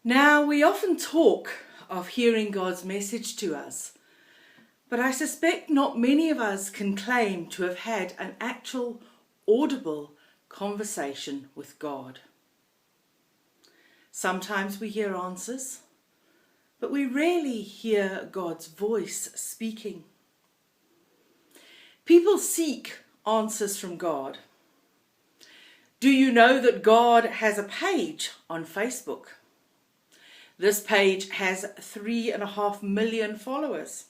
Now, we often talk of hearing God's message to us, but I suspect not many of us can claim to have had an actual, audible conversation with God. Sometimes we hear answers, but we rarely hear God's voice speaking. People seek answers from God. Do you know that God has a page on Facebook? This page has 3.5 million followers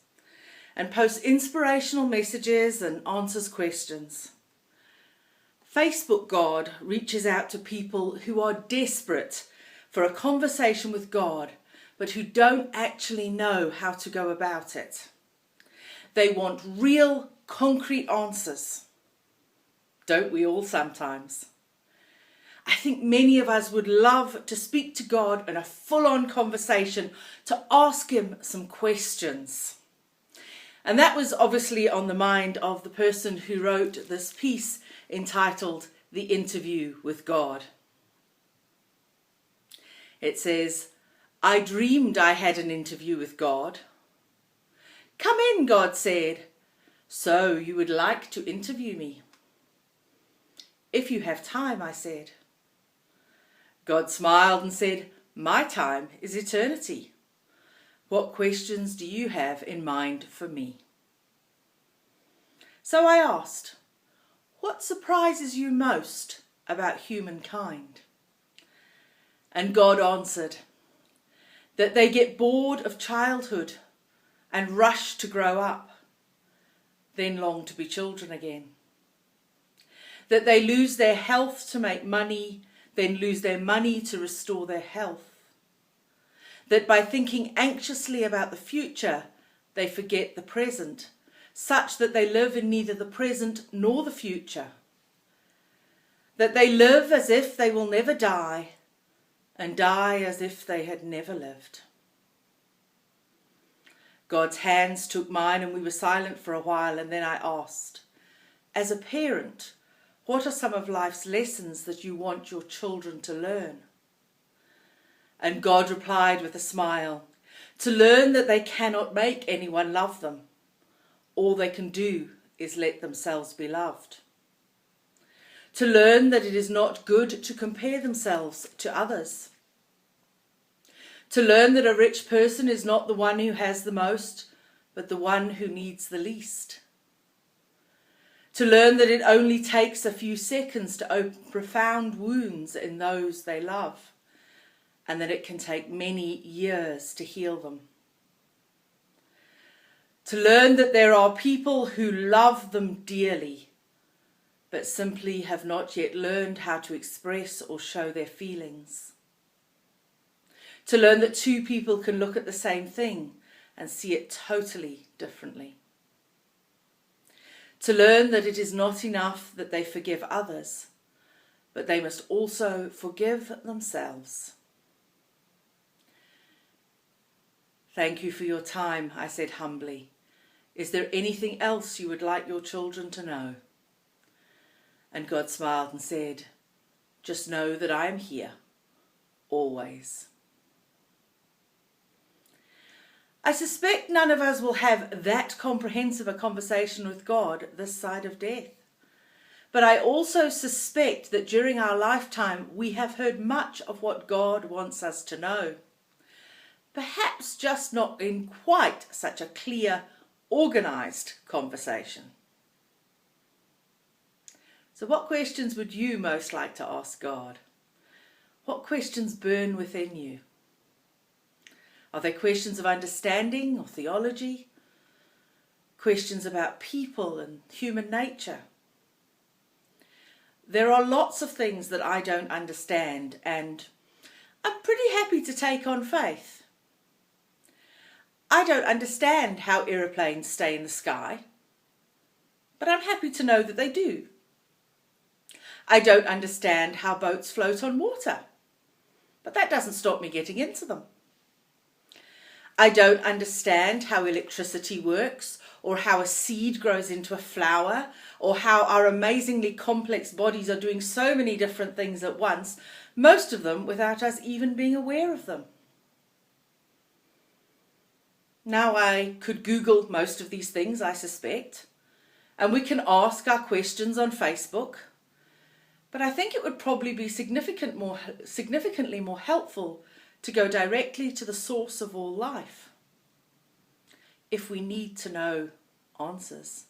and posts inspirational messages and answers questions. Facebook God reaches out to people who are desperate for a conversation with God, but who don't actually know how to go about it. They want real, concrete answers. Don't we all sometimes? I think many of us would love to speak to God in a full-on conversation, to ask him some questions. And that was obviously on the mind of the person who wrote this piece entitled The Interview with God. It says, I dreamed I had an interview with God. Come in, God said. So you would like to interview me? If you have time, I said. God smiled and said, my time is eternity. What questions do you have in mind for me? So I asked, what surprises you most about humankind? And God answered, that they get bored of childhood and rush to grow up, then long to be children again. That they lose their health to make money, then lose their money to restore their health. That by thinking anxiously about the future, they forget the present, such that they live in neither the present nor the future. That they live as if they will never die, and die as if they had never lived. God's hands took mine and we were silent for a while, and then I asked, as a parent, what are some of life's lessons that you want your children to learn? And God replied with a smile, to learn that they cannot make anyone love them. All they can do is let themselves be loved. To learn that it is not good to compare themselves to others. To learn that a rich person is not the one who has the most, but the one who needs the least. To learn that it only takes a few seconds to open profound wounds in those they love, and that it can take many years to heal them. To learn that there are people who love them dearly, but simply have not yet learned how to express or show their feelings. To learn that two people can look at the same thing and see it totally differently. To learn that it is not enough that they forgive others, but they must also forgive themselves. Thank you for your time, I said humbly. Is there anything else you would like your children to know? And God smiled and said, just know that I am here, always. I suspect none of us will have that comprehensive a conversation with God this side of death. But I also suspect that during our lifetime we have heard much of what God wants us to know. Perhaps just not in quite such a clear, organised conversation. So what questions would you most like to ask God? What questions burn within you? Are they questions of understanding or theology? Questions about people and human nature? There are lots of things that I don't understand, and I'm pretty happy to take on faith. I don't understand how aeroplanes stay in the sky, but I'm happy to know that they do. I don't understand how boats float on water, but that doesn't stop me getting into them. I don't understand how electricity works, or how a seed grows into a flower, or how our amazingly complex bodies are doing so many different things at once, most of them without us even being aware of them. Now, I could Google most of these things, I suspect, and we can ask our questions on Facebook, but I think it would probably be significantly more helpful to go directly to the source of all life if we need to know answers.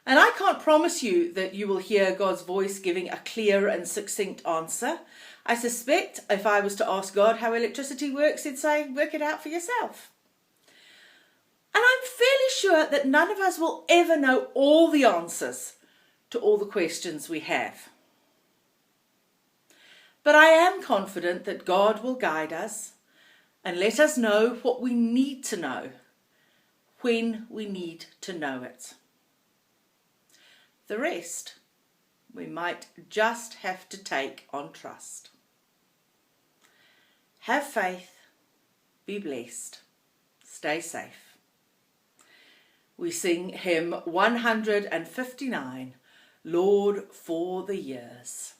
And I can't promise you that you will hear God's voice giving a clear and succinct answer. I suspect if I was to ask God how electricity works, he'd say, work it out for yourself. And I'm fairly sure that none of us will ever know all the answers to all the questions we have. But I am confident that God will guide us and let us know what we need to know when we need to know it. The rest, we might just have to take on trust. Have faith, be blessed, stay safe. We sing hymn 159, Lord, for the years.